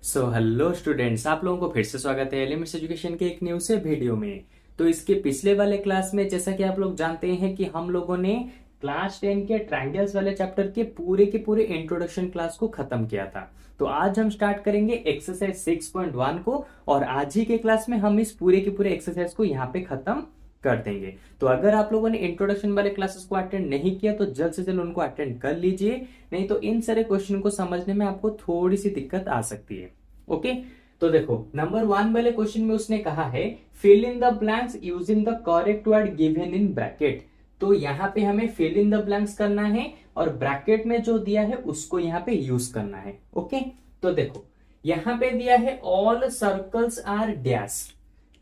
So hello students, आप लोगों को फिर से स्वागत है एलिमेंट्स एजुकेशन के एक न्यू से वीडियो में। तो इसके पिछले वाले क्लास में जैसा कि आप लोग जानते हैं कि हम लोगों ने क्लास 10 के ट्रायंगल्स वाले चैप्टर के पूरे इंट्रोडक्शन क्लास को खत्म किया था। तो आज हम स्टार्ट करेंगे एक्सरसाइज 6.1 को, और आज ही के क्लास में हम इस पूरे के पूरे एक्सरसाइज को यहाँ पे खत्म कर देंगे। तो अगर आप लोगों ने इंट्रोडक्शन वाले क्लासेस को अटेंड नहीं किया तो जल्द से जल्द उनको अटेंड कर लीजिए, नहीं तो इन सारे क्वेश्चन को समझने में आपको थोड़ी सी दिक्कत आ सकती है। ओके, तो देखो नंबर 1 वाले क्वेश्चन में उसने कहा है fill in the blanks using the correct word given in bracket. तो यहाँ पे हमें फिल इन द ब्लैंक्स करना है और ब्रैकेट में जो दिया है उसको यहाँ पे यूज करना है। ओके, तो देखो यहाँ पे दिया है ऑल सर्कल्स आर डैश।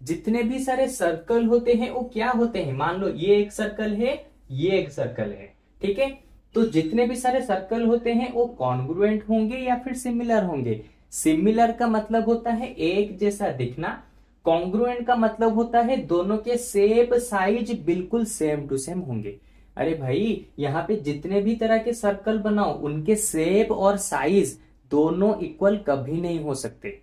जितने भी सारे सर्कल होते हैं वो क्या होते हैं, मान लो ये एक सर्कल है, ये एक सर्कल है, ठीक है। तो जितने भी सारे सर्कल होते हैं वो कॉन्ग्रुएंट होंगे या फिर सिमिलर होंगे। सिमिलर का मतलब होता है एक जैसा दिखना, कॉन्ग्रुएंट का मतलब होता है दोनों के शेप साइज बिल्कुल सेम टू सेम होंगे। अरे भाई, यहाँ पे जितने भी तरह के सर्कल बनाओ उनके शेप और साइज दोनों इक्वल कभी नहीं हो सकते,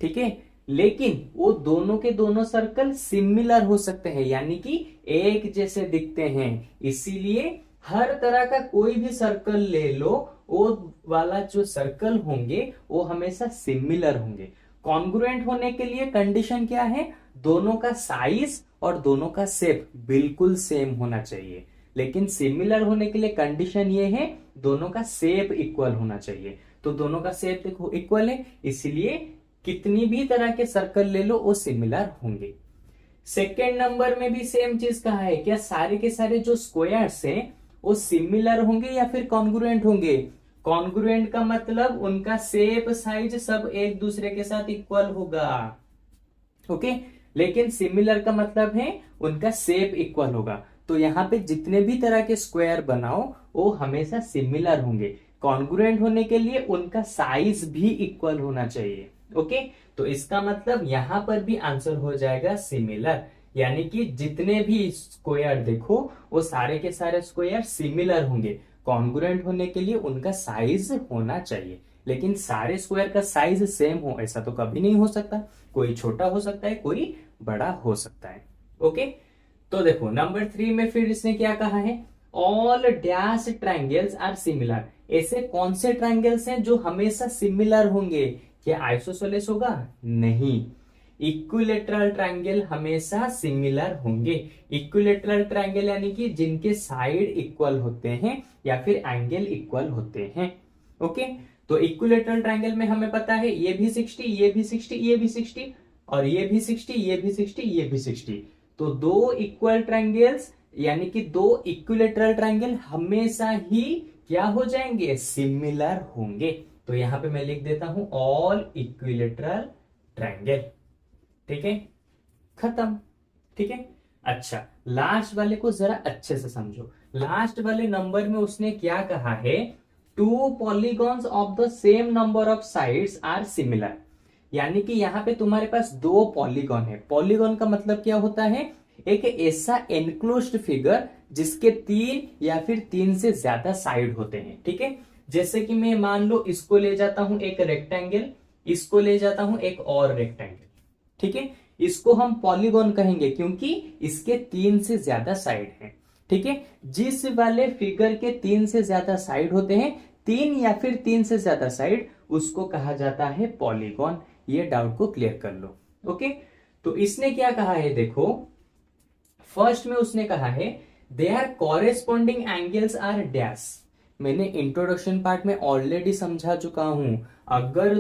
ठीक है। लेकिन वो दोनों के दोनों सर्कल सिमिलर हो सकते हैं, यानी कि एक जैसे दिखते हैं। इसीलिए हर तरह का कोई भी सर्कल ले लो, वो वाला जो सर्कल होंगे वो हमेशा सिमिलर होंगे। कॉन्ग्रुएंट होने के लिए कंडीशन क्या है, दोनों का साइज और दोनों का शेप बिल्कुल सेम होना चाहिए। लेकिन सिमिलर होने के लिए कंडीशन ये है दोनों का शेप इक्वल होना चाहिए। तो दोनों का शेप देखो इक्वल है, इसलिए कितनी भी तरह के सर्कल ले लो वो सिमिलर होंगे। सेकेंड नंबर में भी सेम चीज कहा है, क्या सारे के सारे जो स्क्वायर्स हैं वो सिमिलर होंगे या फिर कॉन्ग्रुएंट होंगे। कॉन्ग्रुएंट का मतलब उनका शेप साइज सब एक दूसरे के साथ इक्वल होगा, ओके। लेकिन सिमिलर का मतलब है उनका शेप इक्वल होगा। तो यहाँ पे जितने भी तरह के स्क्वायर बनाओ वो हमेशा सिमिलर होंगे। कॉन्ग्रुएंट होने के लिए उनका साइज भी इक्वल होना चाहिए, ओके। तो इसका मतलब यहां पर भी आंसर हो जाएगा सिमिलर, यानी कि जितने भी स्क्वायर देखो वो सारे के सारे स्क्वायर सिमिलर होंगे। कॉन्ग्रुएंट होने के लिए उनका साइज होना चाहिए, लेकिन सारे स्क्वायर का साइज सेम हो ऐसा तो कभी नहीं हो सकता। कोई छोटा हो सकता है, कोई बड़ा हो सकता है, ओके। तो देखो नंबर 3 में फिर इसने क्या कहा है, all dash triangles are similar. ऐसे कौन से ट्रायंगल्स हैं जो हमेशा सिमिलर होंगे। क्या आइसोसेलेस होगा, नहीं। इक्विलेटरल ट्रायंगल हमेशा सिमिलर होंगे। इक्विलेटरल ट्रायंगल यानी कि जिनके साइड इक्वल होते हैं या फिर एंगल इक्वल होते हैं, ओके। तो इक्विलेटरल ट्रायंगल में हमें पता है ये भी 60, ये भी 60, ये भी 60, और ये भी 60, ये भी 60, ये भी 60। तो दो इक्वल ट्रायंगल्स यानी कि दो इक्विलेटरल ट्रायंगल हमेशा ही क्या हो जाएंगे, सिमिलर होंगे। तो यहां पे मैं लिख देता हूं ऑल इक्विलेटरल ट्रायंगल, ठीक है, खत्म, ठीक है। अच्छा, लास्ट वाले को जरा अच्छे से समझो। लास्ट वाले नंबर में उसने क्या कहा है, two polygons of the same number of sides are similar. यानी कि यहां पे तुम्हारे पास दो पॉलीगॉन है। पॉलीगॉन का मतलब क्या होता है, एक ऐसा एनक्लोज्ड फिगर जिसके 3 या फिर 3 से ज्यादा साइड होते हैं, ठीक है। जैसे कि मैं मान लो इसको ले जाता हूं एक रेक्टेंगल, इसको ले जाता हूं एक और रेक्टेंगल, ठीक है। इसको हम पॉलीगॉन कहेंगे क्योंकि इसके 3 से ज्यादा साइड हैं, ठीक है। जिस वाले फिगर के 3 से ज्यादा साइड होते हैं, 3 या फिर 3 से ज्यादा साइड, उसको कहा जाता है पॉलीगॉन। ये डाउट को क्लियर कर लो, ओके। तो इसने क्या कहा है, देखो फर्स्ट में उसने कहा है they are corresponding angles are dash. मैंने इंट्रोडक्शन पार्ट में ऑलरेडी समझा चुका हूं, अगर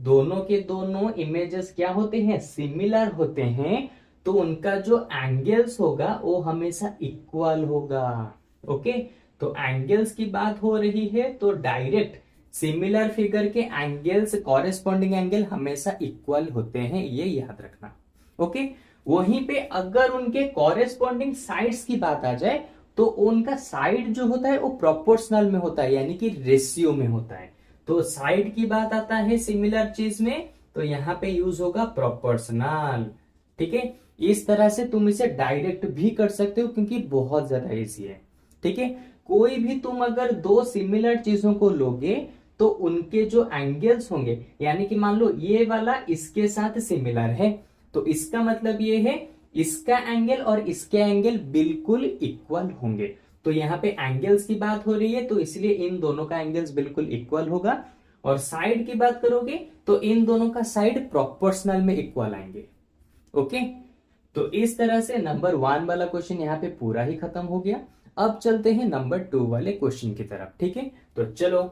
दोनों के दोनों इमेजेस क्या होते हैं, सिमिलर होते हैं, तो उनका जो एंगल्स होगा वो हमेशा इक्वल होगा, ओके। तो एंगल्स की बात हो रही है तो डायरेक्ट सिमिलर फिगर के एंगल्स, कॉरेस्पॉन्डिंग एंगल हमेशा इक्वल होते हैं, ये याद रखना, ओके। वहीं पे अगर उनके कॉरेस्पॉन्डिंग साइड्स की बात आ जाए तो उनका साइड जो होता है वो प्रोपोर्शनल में होता है, यानी कि रेशियो में होता है। तो साइड की बात आता है सिमिलर चीज में तो यहां पे यूज होगा प्रोपोर्शनल, ठीक है। इस तरह से तुम इसे डायरेक्ट भी कर सकते हो क्योंकि बहुत ज्यादा इजी है, ठीक है। कोई भी तुम अगर दो सिमिलर चीजों को लोगे तो उनके जो एंगल्स होंगे, यानी कि मान लो ये वाला इसके साथ सिमिलर है, तो इसका मतलब ये है इसका एंगल और इसके एंगल बिल्कुल इक्वल होंगे। तो यहाँ पे एंगल्स की बात हो रही है, तो इसलिए इन दोनों का एंगल्स बिल्कुल इक्वल होगा। और साइड की बात करोगे तो इन दोनों का साइड प्रोपोर्शनल में इक्वल आएंगे। ओके, तो इस तरह से नंबर 1 वाला क्वेश्चन यहाँ पे पूरा ही खत्म हो गया। अब चलते हैं नंबर 2 वाले क्वेश्चन की तरफ। ठीक है, तो चलो।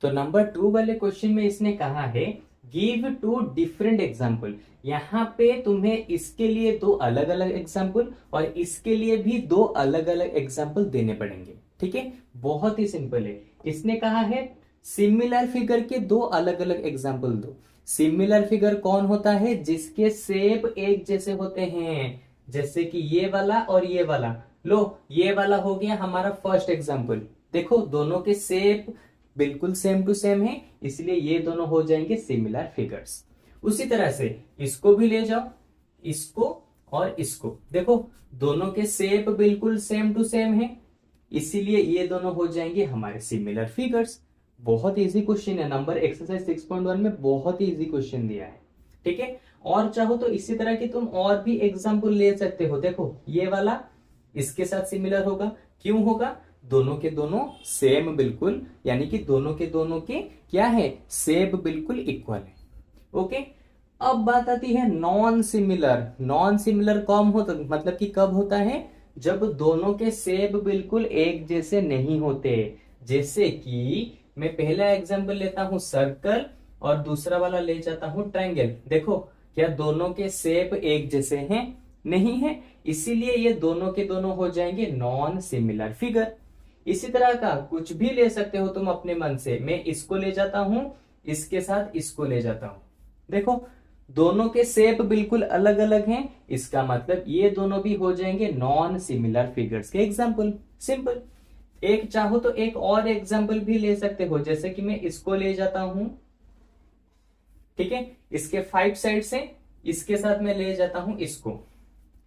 तो नंबर 2 वाले क्वेश्चन में इसने कहा है गिव 2 डिफरेंट एग्जाम्पल। यहाँ पे तुम्हें इसके लिए 2 अलग अलग एग्जाम्पल और इसके लिए भी 2 अलग अलग एग्जाम्पल देने पड़ेंगे। ठीक है, बहुत ही सिंपल है। इसने कहा है सिमिलर फिगर के 2 अलग अलग एग्जाम्पल दो। सिमिलर फिगर कौन होता है? जिसके शेप एक जैसे होते हैं, जैसे कि ये वाला और ये वाला। लो, ये वाला हो गया हमारा फर्स्ट एग्जाम्पल। देखो दोनों के शेप बिल्कुल सेम टू सेम है, इसलिए ये दोनों हो जाएंगे सिमिलर फिगर्स। उसी तरह से इसको भी ले जाओ, इसको और इसको। देखो दोनों के शेप बिल्कुल सेम टू सेम है, इसीलिए ये दोनों हो जाएंगे हमारे सिमिलर फिगर्स। बहुत इजी क्वेश्चन है, नंबर एक्सरसाइज 6.1 में बहुत ही इजी क्वेश्चन दिया है। ठीक है, और चाहो तो इसी तरह की तुम और भी एग्जाम्पल ले सकते हो। देखो ये वाला इसके साथ सिमिलर होगा, क्यों होगा? दोनों के दोनों सेम बिल्कुल, यानी कि दोनों के क्या है, शेप बिल्कुल इक्वल है। ओके, अब बात आती है नॉन सिमिलर। नॉन सिमिलर कम होता मतलब कि कब होता है? जब दोनों के शेप बिल्कुल एक जैसे नहीं होते। जैसे कि मैं पहला एग्जांपल लेता हूं सर्कल और दूसरा वाला ले जाता हूं ट्रायंगल। देखो क्या दोनों के शेप एक जैसे हैं? नहीं है, इसीलिए ये दोनों के दोनों हो जाएंगे नॉन सिमिलर फिगर। इसी तरह का कुछ भी ले सकते हो तुम अपने मन से। मैं इसको ले जाता हूं, इसके साथ इसको ले जाता हूं। देखो दोनों के शेप बिल्कुल अलग अलग हैं, इसका मतलब ये दोनों भी हो जाएंगे नॉन सिमिलर फिगर्स के एग्जाम्पल। सिंपल। एक चाहो तो एक और एग्जाम्पल भी ले सकते हो, जैसे कि मैं इसको ले जाता हूं, ठीक है, इसके 5 साइड से, इसके साथ मैं ले जाता हूं इसको।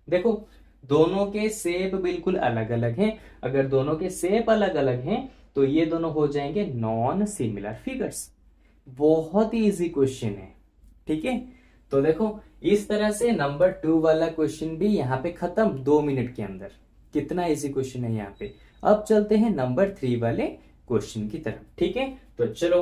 देखो दोनों के शेप बिल्कुल अलग अलग हैं। अगर दोनों के शेप अलग अलग हैं तो ये दोनों हो जाएंगे नॉन सिमिलर फिगर्स। बहुत ही इजी क्वेश्चन है। ठीक है, तो देखो इस तरह से नंबर 2 वाला क्वेश्चन भी यहाँ पे खत्म 2 मिनट के अंदर। कितना इजी क्वेश्चन है यहाँ पे। अब चलते हैं नंबर 3 वाले क्वेश्चन की तरफ। ठीक है, तो चलो।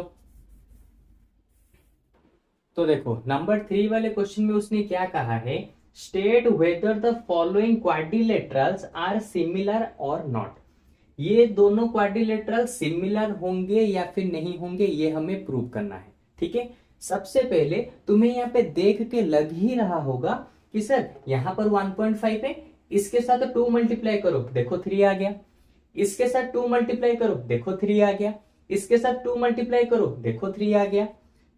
तो देखो नंबर 3 वाले क्वेश्चन में उसने क्या कहा है, state whether the following quadrilaterals are similar और नॉट। ये दोनों क्वाड्रिलेटरल सिमिलर होंगे या फिर नहीं होंगे, ये हमें प्रूव करना है। ठीक है, सबसे पहले तुम्हें यहाँ पे देख के लग ही रहा होगा कि सर यहाँ पर 1.5 है, इसके साथ 2 मल्टीप्लाई करो, देखो 3 आ गया। इसके साथ 2 मल्टीप्लाई करो, देखो 3 आ गया। इसके साथ 2 मल्टीप्लाई करो, देखो 3 आ गया।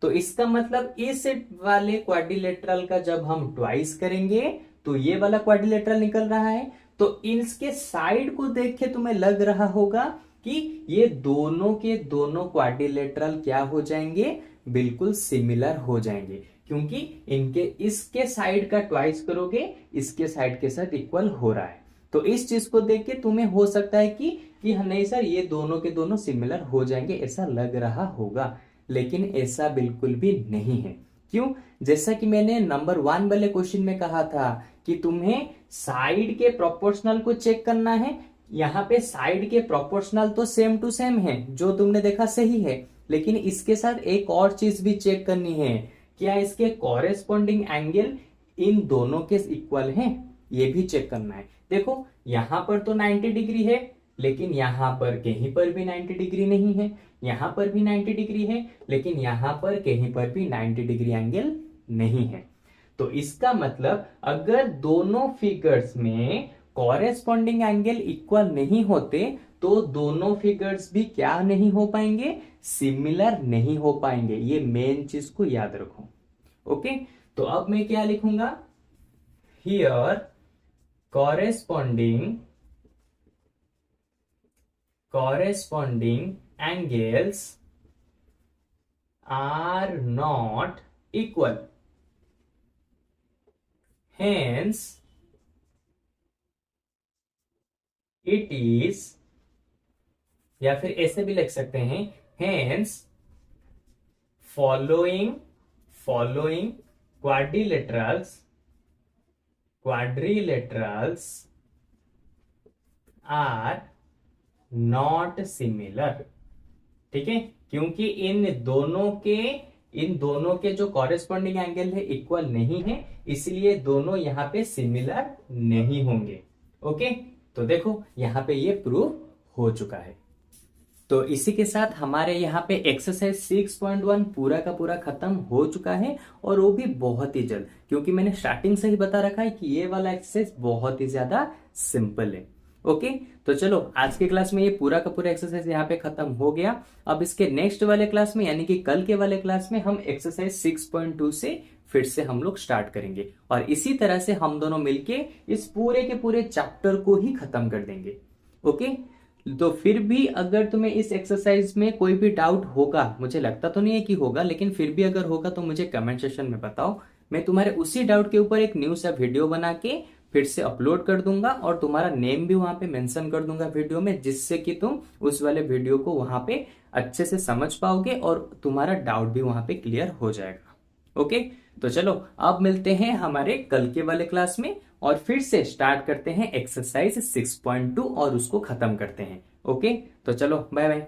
तो इसका मतलब इस वाले क्वाड्रिलेटरल का जब हम ट्वाइस करेंगे तो ये वाला क्वाड्रिलेटरल निकल रहा है। तो इसके साइड को देख के तुम्हें लग रहा होगा कि ये दोनों के दोनों क्वाड्रिलेटरल क्या हो जाएंगे, बिल्कुल सिमिलर हो जाएंगे, क्योंकि इनके इसके साइड का ट्वाइस करोगे इसके साइड के साथ इक्वल हो रहा है। तो इस चीज को देख के तुम्हें हो सकता है कि नहीं सर ये दोनों के दोनों सिमिलर हो जाएंगे, ऐसा लग रहा होगा। लेकिन ऐसा बिल्कुल भी नहीं है। क्यों? जैसा कि मैंने नंबर 1 वाले क्वेश्चन में कहा था कि तुम्हें साइड के प्रोपोर्शनल को चेक करना है। यहाँ पे साइड के प्रोपोर्शनल तो सेम टू सेम है, जो तुमने देखा सही है, लेकिन इसके साथ एक और चीज भी चेक करनी है। क्या इसके कॉरेस्पॉन्डिंग एंगल इन दोनों के इक्वल हैं, ये भी चेक करना है। देखो यहां पर तो 90 डिग्री है, लेकिन यहां पर कहीं पर भी 90 डिग्री नहीं है। यहां पर भी 90 डिग्री है, लेकिन यहां पर कहीं पर भी 90 डिग्री एंगल नहीं है। तो इसका मतलब अगर दोनों फिगर्स में कॉरेस्पॉन्डिंग एंगल इक्वल नहीं होते तो दोनों फिगर्स भी क्या नहीं हो पाएंगे, सिमिलर नहीं हो पाएंगे। ये मेन चीज को याद रखो। ओके, तो अब मैं क्या लिखूंगा, here corresponding angles are not equal, hence it is, या फिर ऐसे भी लिख सकते हैं, hence following quadrilaterals are not similar. ठीक है, क्योंकि इन दोनों के जो कॉरेस्पॉन्डिंग एंगल है इक्वल नहीं है, इसलिए दोनों यहां पे सिमिलर नहीं होंगे। ओके, तो देखो यहां पे ये प्रूव हो चुका है। तो इसी के साथ हमारे यहाँ पे एक्सरसाइज 6.1 पूरा का पूरा खत्म हो चुका है, और वो भी बहुत ही जल्द, क्योंकि मैंने स्टार्टिंग से ही बता रखा है कि ये वाला एक्सरसाइज बहुत ही ज्यादा सिंपल है। ओके, तो चलो आज के क्लास में ये पूरा का पूरा एक्सरसाइज यहाँ पे खत्म हो गया। अब इसके नेक्स्ट वाले क्लास में, यानी कि कल के वाले क्लास में, हम एक्सरसाइज 6.2 से फिर से हम लोग स्टार्ट करेंगे, और इसी तरह से हम दोनों मिलके इस पूरे के पूरे चैप्टर को ही खत्म कर देंगे। ओके, तो फिर भी अगर तुम्हें इस एक्सरसाइज में कोई भी डाउट होगा, मुझे लगता तो नहीं है कि होगा, लेकिन फिर भी अगर होगा तो मुझे कमेंट सेक्शन में बताओ। मैं तुम्हारे उसी डाउट के ऊपर एक न्यू सा वीडियो बना के फिर से अपलोड कर दूंगा, और तुम्हारा नेम भी वहां पे मेंशन कर दूंगा वीडियो में, जिससे कि तुम उस वाले वीडियो को वहां पे अच्छे से समझ पाओगे और तुम्हारा डाउट भी वहां पे क्लियर हो जाएगा। ओके, तो चलो अब मिलते हैं हमारे कल के वाले क्लास में, और फिर से स्टार्ट करते हैं एक्सरसाइज 6.2 और उसको खत्म करते हैं। ओके, तो चलो बाय बाय।